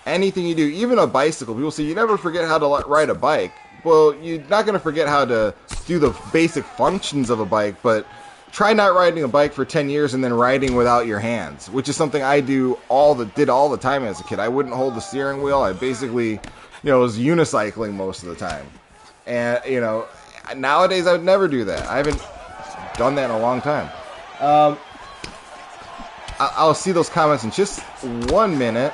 you do, even a bicycle. People say you never forget how to ride a bike. Well, you're not going to forget how to do the basic functions of a bike, but try not riding a bike for 10 years and then riding without your hands, which is something I did all the time as a kid. I wouldn't hold the steering wheel. I basically, was unicycling most of the time. And, nowadays I would never do that. I haven't done that in a long time. I'll see those comments in just 1 minute.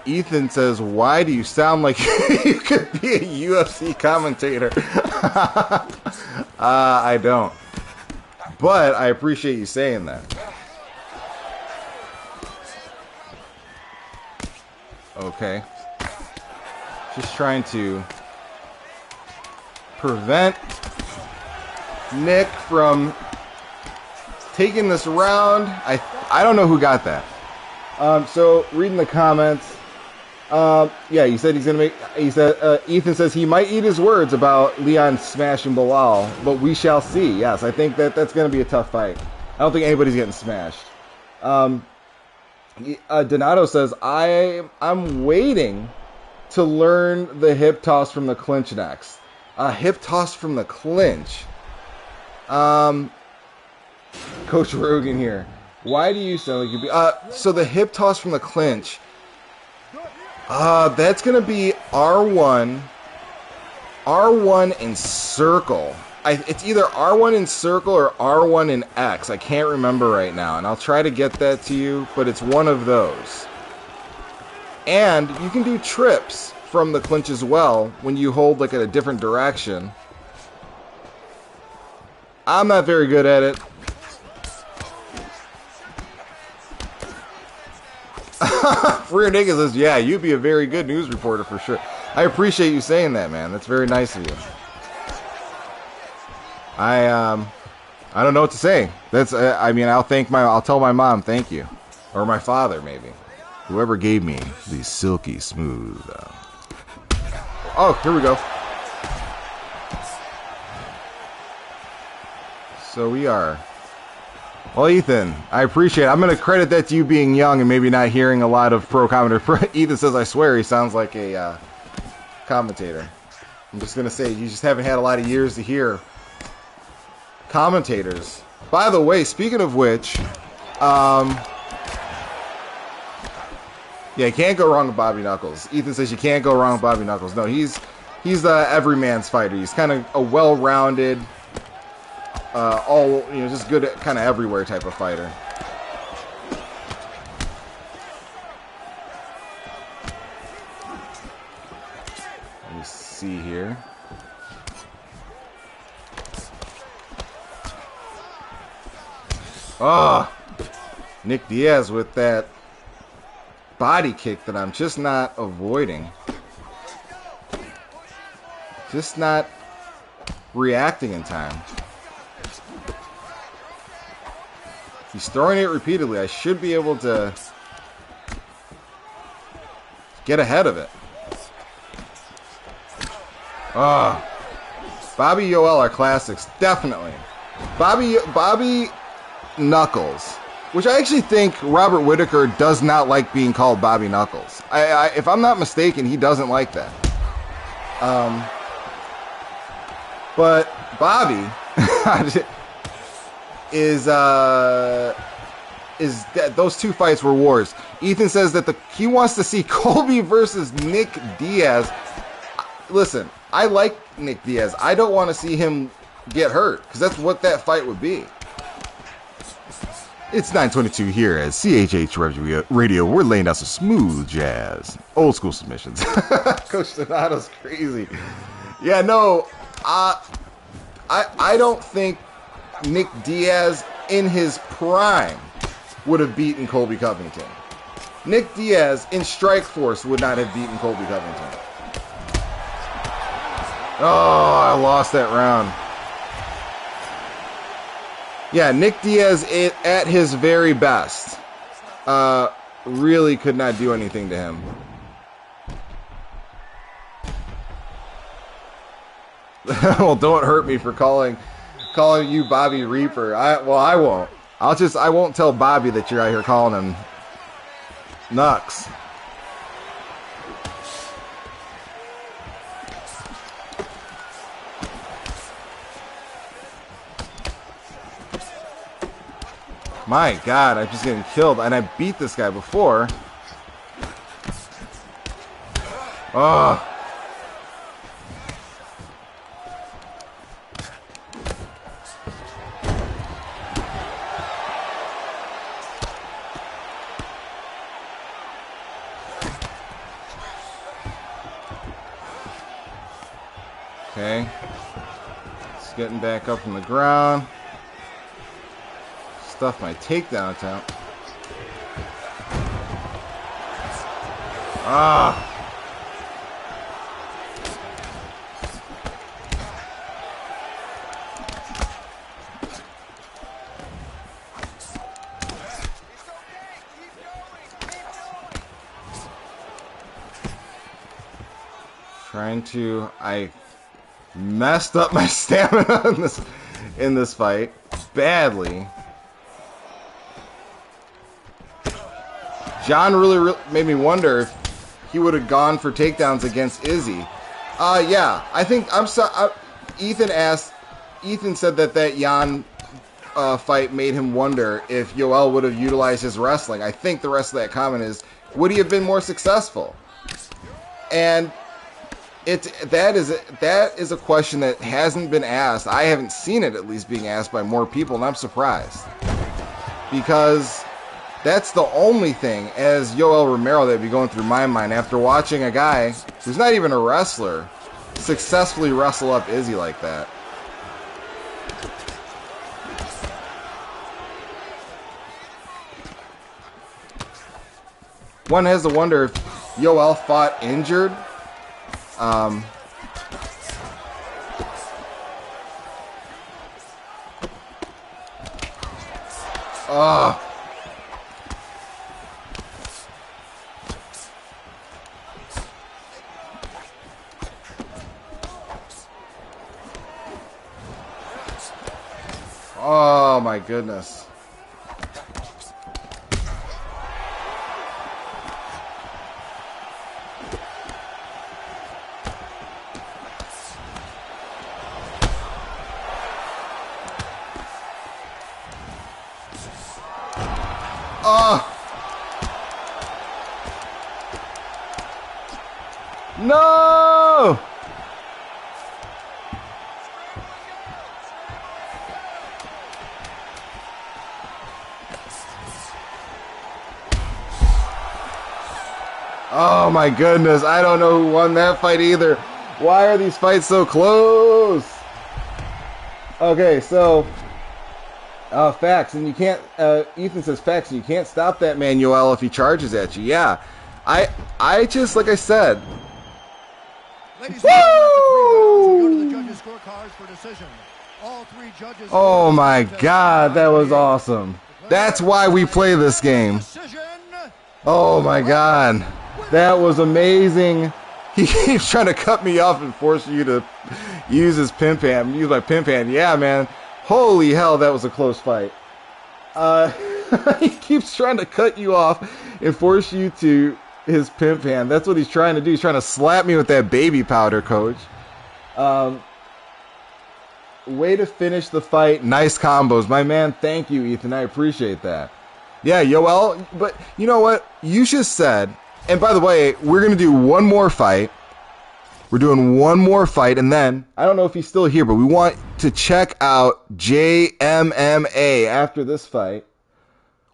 Ethan says, why do you sound like you could be a UFC commentator? I don't. But I appreciate you saying that. Okay. Just trying to prevent Nick from taking this round. I don't know who got that. So reading the comments, yeah, he said he's gonna make. He said Ethan says he might eat his words about Leon smashing Bilal, but we shall see. Yes, I think that's gonna be a tough fight. I don't think anybody's getting smashed. Donato says I'm waiting to learn the hip toss from the clinch next. Hip toss from the clinch. Coach Rogan here. Why do you sound like you'd be... so the hip toss from the clinch. That's going to be R1. R1 in circle. It's either R1 in circle or R1 in X. I can't remember right now. And I'll try to get that to you. But it's one of those. And you can do trips from the clinch as well when you hold like in a different direction. I'm not very good at it. Freer Nigga says, yeah, you'd be a very good news reporter for sure. I appreciate you saying that, man. That's very nice of you. I don't know what to say. That's I'll tell my mom thank you, or my father maybe, whoever gave me these silky smooth. Oh, here we go. So we are. Well, Ethan, I appreciate it. I'm going to credit that to you being young and maybe not hearing a lot of pro commentator. Ethan says, I swear he sounds like a commentator. I'm just going to say, you just haven't had a lot of years to hear commentators. By the way, speaking of which, yeah, you can't go wrong with Bobby Knuckles. Ethan says you can't go wrong with Bobby Knuckles. No, he's the everyman's fighter. He's kind of a well-rounded, all, just good at kind of everywhere type of fighter. Let me see here. Oh, Nick Diaz with that body kick that I'm just not avoiding. Just not reacting in time. He's throwing it repeatedly. I should be able to get ahead of it. Oh, Bobby Yoel are classics, definitely. Bobby Knuckles, which I actually think Robert Whittaker does not like being called Bobby Knuckles. If I'm not mistaken, he doesn't like that. But Bobby is that those two fights were wars. Ethan says that he wants to see Colby versus Nick Diaz. Listen, I like Nick Diaz. I don't want to see him get hurt because that's what that fight would be. It's 9:22 here at CHH Radio. We're laying down some smooth jazz, old school submissions. Coach Donato's crazy. Yeah, no, I don't think Nick Diaz in his prime would have beaten Colby Covington. Nick Diaz in Strikeforce would not have beaten Colby Covington. Oh, I lost that round. Yeah, Nick Diaz at his very best really could not do anything to him. Well, don't hurt me for calling you Bobby Reaper. I won't. I won't tell Bobby that you're out here calling him Nux. My God, I'm just getting killed, and I beat this guy before. Oh. Okay. Just getting back up from the ground. Stuff my takedown attempt. Ah. I messed up my stamina in this fight badly. John really made me wonder if he would have gone for takedowns against Izzy. Yeah, I think Ethan said that Jan fight made him wonder if Yoel would have utilized his wrestling. I think the rest of that comment is, would he have been more successful? And that is a question that hasn't been asked. I haven't seen it at least being asked by more people, and I'm surprised. Because that's the only thing, as Yoel Romero, that would be going through my mind after watching a guy who's not even a wrestler successfully wrestle up Izzy like that. One has to wonder if Yoel fought injured. Oh my goodness. No! Oh my goodness, I don't know who won that fight either. Why are these fights so close? Okay, so facts, and you can't. Ethan says facts, and you can't stop that Manuel if he charges at you. Yeah, I just like I said. Ladies and gentlemen, after 3 rounds, we go to the judges' scorecards for decision. All 3 judges. Oh my God, that was awesome. That's why we play this game. Oh my God, that was amazing. He keeps trying to cut me off and force you to use his pimp hand. Use my pimp hand. Yeah, man. Holy hell, that was a close fight. He keeps trying to cut you off and force you to his pimp hand. That's what he's trying to do. He's trying to slap me with that baby powder, coach. Way to finish the fight. Nice combos. My man, thank you, Ethan. I appreciate that. Yeah, Yoel, but you know what? You just said, and by the way, we're going to do one more fight. We're doing one more fight, and then, I don't know if he's still here, but we want to check out JMMA after this fight.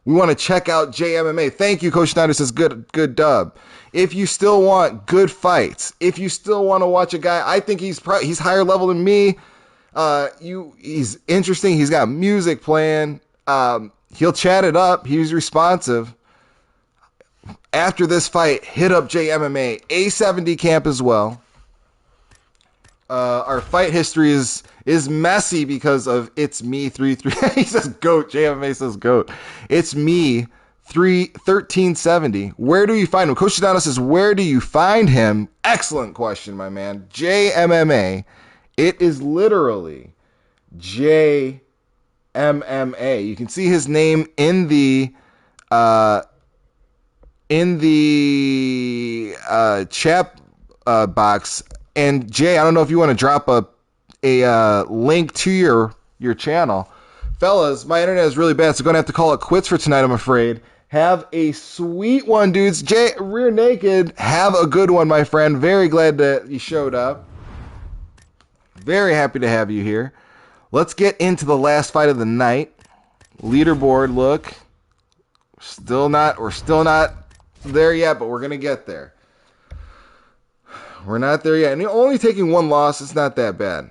We want to check out JMMA. Thank you, Coach Snyder says, good dub. If you still want good fights, if you still want to watch a guy, I think he's higher level than me. He's interesting. He's got music playing. He'll chat it up. He's responsive. After this fight, hit up JMMA. A70 camp as well. Our fight history is messy because of It's Me 33. He says GOAT. JMMA says GOAT. It's Me 1370. Where do you find him? Coach Donato says, where do you find him? Excellent question, my man. JMMA. It is literally JMMA. You can see his name in the chat box. And Jay, I don't know if you want to drop a link to your channel. Fellas, my internet is really bad, so going to have to call it quits for tonight, I'm afraid. Have a sweet one, dudes. Jay, Rear Naked, have a good one, my friend. Very glad that you showed up. Very happy to have you here. Let's get into the last fight of the night. Leaderboard look. We're still not there yet, but we're going to get there. We're not there yet. And only taking one loss, it's not that bad.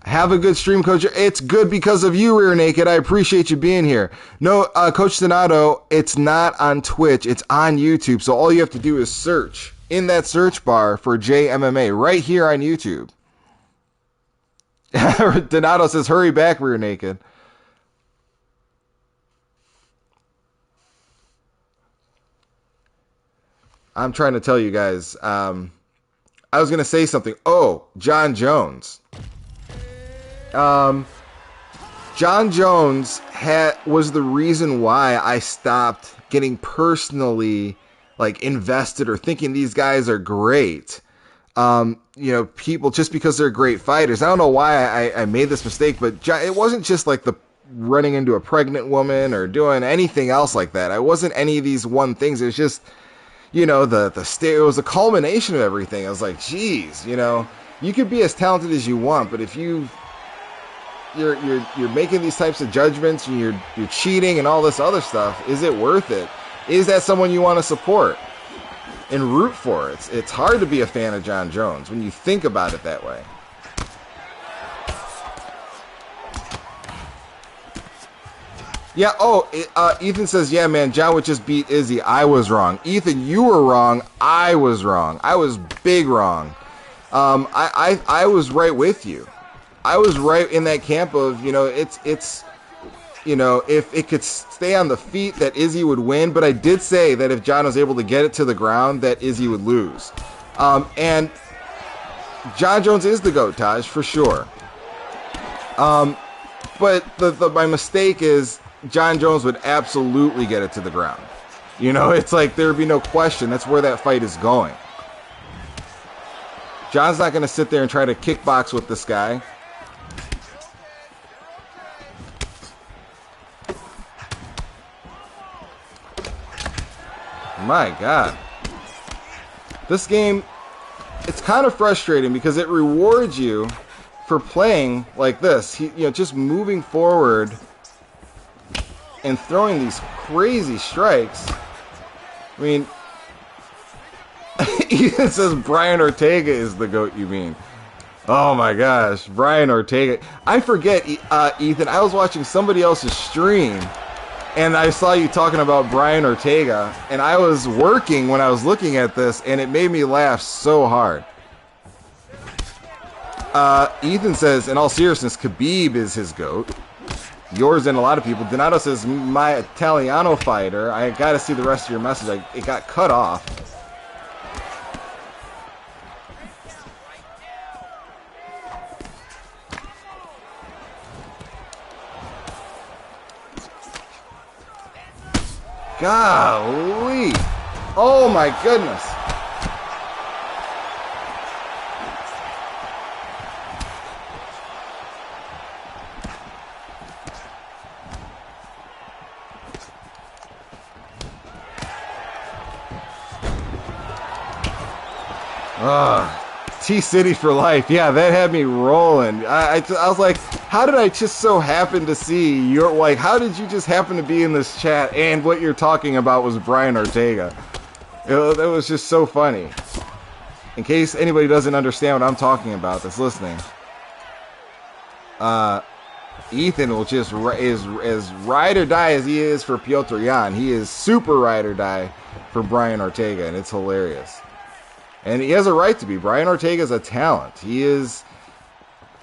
Have a good stream, Coach. It's good because of you, Rear Naked. I appreciate you being here. No, Coach Donato, it's not on Twitch. It's on YouTube. So all you have to do is search in that search bar for JMMA right here on YouTube. Donato says, hurry back, Rear Naked. I'm trying to tell you guys. I was going to say something. Oh, John Jones. John Jones was the reason why I stopped getting personally invested or thinking these guys are great. People just because they're great fighters. I don't know why I made this mistake, but it wasn't just like the running into a pregnant woman or doing anything else like that. I wasn't any of these one things. It was just, it was a culmination of everything. I was like, geez, you could be as talented as you want, but if you're making these types of judgments and you're cheating and all this other stuff, is it worth it? Is that someone you want to support and root for? It's hard to be a fan of John Jones when you think about it that way. Yeah, Ethan says, yeah, man, John would just beat Izzy. I was wrong. Ethan, you were wrong. I was wrong. I was big wrong. I was right with you. I was right in that camp of, if it could stay on the feet, that Izzy would win. But I did say that if John was able to get it to the ground, that Izzy would lose. And John Jones is the GOAT, Taj, for sure. But my mistake is John Jones would absolutely get it to the ground. It's like there would be no question. That's where that fight is going. John's not going to sit there and try to kickbox with this guy. My God. This game, it's kind of frustrating because it rewards you for playing like this. Just moving forward and throwing these crazy strikes. I mean, Ethan says Brian Ortega is the GOAT, you mean? Oh my gosh, Brian Ortega. I forget, Ethan, I was watching somebody else's stream, and I saw you talking about Brian Ortega, and I was working when I was looking at this, and it made me laugh so hard. Ethan says, in all seriousness, Khabib is his GOAT. Yours and a lot of people. Donato says, my Italiano fighter. I gotta see the rest of your message. It got cut off. Golly. Oh my goodness. T-City for life. Yeah, that had me rolling. I was like, how did I just so happen to see your, like, how did you just happen to be in this chat and what you're talking about was Brian Ortega? That was just so funny. In case anybody doesn't understand what I'm talking about that's listening. Ethan will just, is as ride or die as he is for Piotr Jan. He is super ride or die for Brian Ortega, and it's hilarious. And he has a right to be. Brian Ortega is a talent. He is,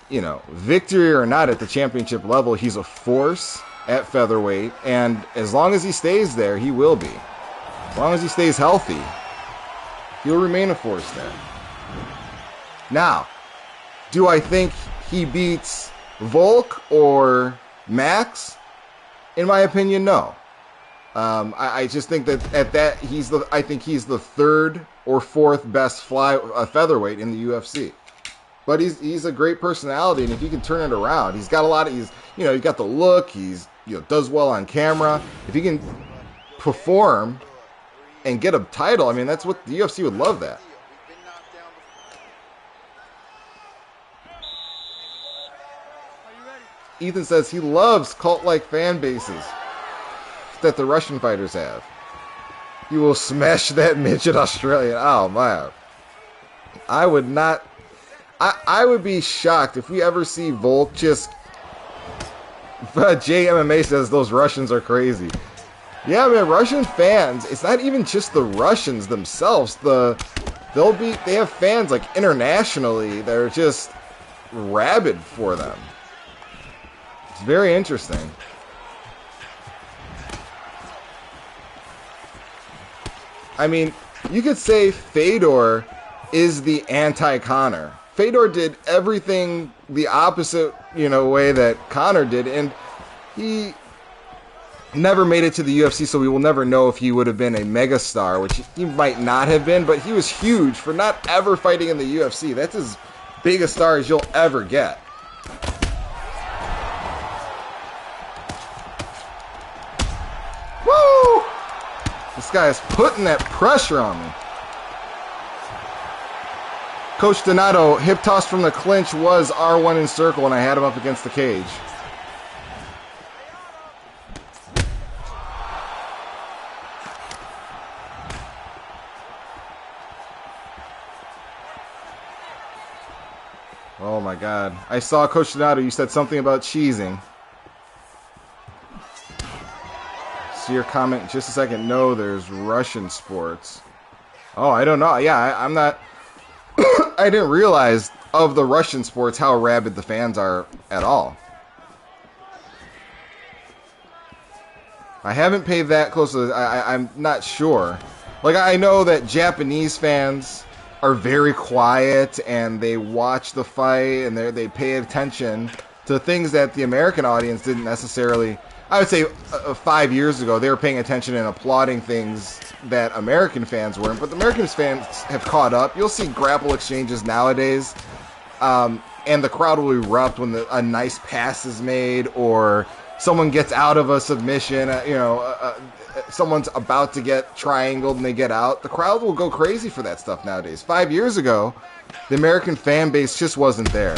you know, victory or not at the championship level, he's a force at featherweight. And as long as he stays there, he will be. As long as he stays healthy, he'll remain a force there. Now, do I think he beats Volk or Max? In my opinion, no. I just think that at that I think he's the third or fourth best featherweight in the UFC. But he's a great personality, and if he can turn it around, he's got a lot of he's got the look, does well on camera. If he can perform and get a title, I mean that's what the UFC would love that. Ethan says he loves cult-like fan bases that the Russian fighters have. He will smash that midget Australian. Oh, man. I would not... I would be shocked if we ever see Volk just... JMMA says those Russians are crazy. Yeah, man, Russian fans, it's not even just the Russians themselves. They have fans, like, internationally that are just rabid for them. It's very interesting. I mean, you could say Fedor is the anti-Conor. Fedor did everything the opposite, way that Conor did, and he never made it to the UFC, so we will never know if he would have been a megastar, which he might not have been, but he was huge for not ever fighting in the UFC. That's as big a star as you'll ever get. Woo! This guy is putting that pressure on me. Coach Donato, hip toss from the clinch was R1 in circle, and I had him up against the cage. Oh my God. I saw Coach Donato, you said something about cheesing. See your comment in just a second. No, there's Russian sports. Oh, I don't know. Yeah, I'm not... I didn't realize of the Russian sports how rabid the fans are at all. I haven't paid that close to... I'm not sure. Like, I know that Japanese fans are very quiet and they watch the fight and they pay attention to things that the American audience didn't necessarily... I would say 5 years ago, they were paying attention and applauding things that American fans weren't, but the American fans have caught up. You'll see grapple exchanges nowadays, and the crowd will erupt when a nice pass is made or someone gets out of a submission, someone's about to get triangled and they get out. The crowd will go crazy for that stuff nowadays. 5 years ago, the American fan base just wasn't there.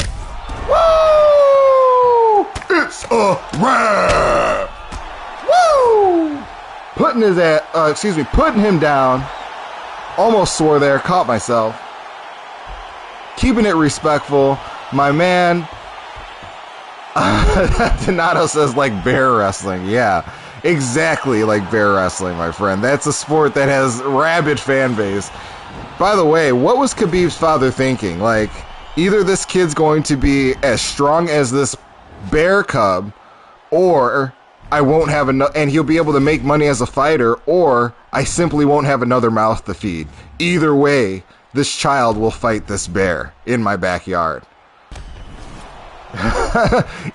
Woo! It's a wrap! Woo! Putting him down. Almost swore there, caught myself. Keeping it respectful. My man, Donato says like bear wrestling. Yeah, exactly like bear wrestling, my friend. That's a sport that has rabid fan base. By the way, what was Khabib's father thinking? Like, either this kid's going to be as strong as this bear cub, or I won't have enough, and he'll be able to make money as a fighter, or I simply won't have another mouth to feed. Either way, this child will fight this bear in my backyard.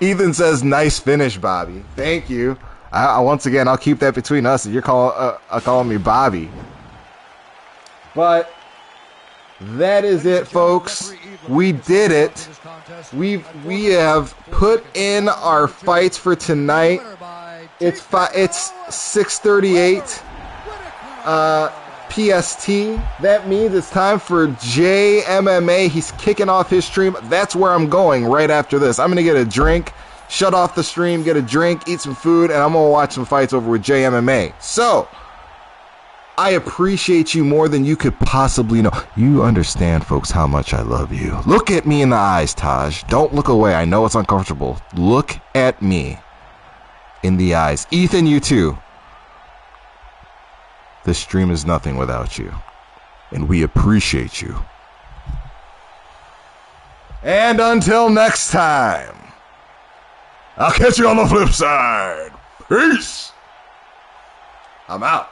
Ethan says, nice finish, Bobby. Thank you. Once again, I'll keep that between us. You're calling me Bobby. But that is it, folks. We did it. We have put in our fights for tonight. It's 6:38 PST. That means it's time for JMMA. He's kicking off his stream. That's where I'm going right after this. I'm going to get a drink, shut off the stream, get a drink, eat some food, and I'm going to watch some fights over with JMMA. So, I appreciate you more than you could possibly know. You understand, folks, how much I love you. Look at me in the eyes, Taj. Don't look away. I know it's uncomfortable. Look at me in the eyes. Ethan, you too. This stream is nothing without you, and we appreciate you. And until next time, I'll catch you on the flip side. Peace. I'm out.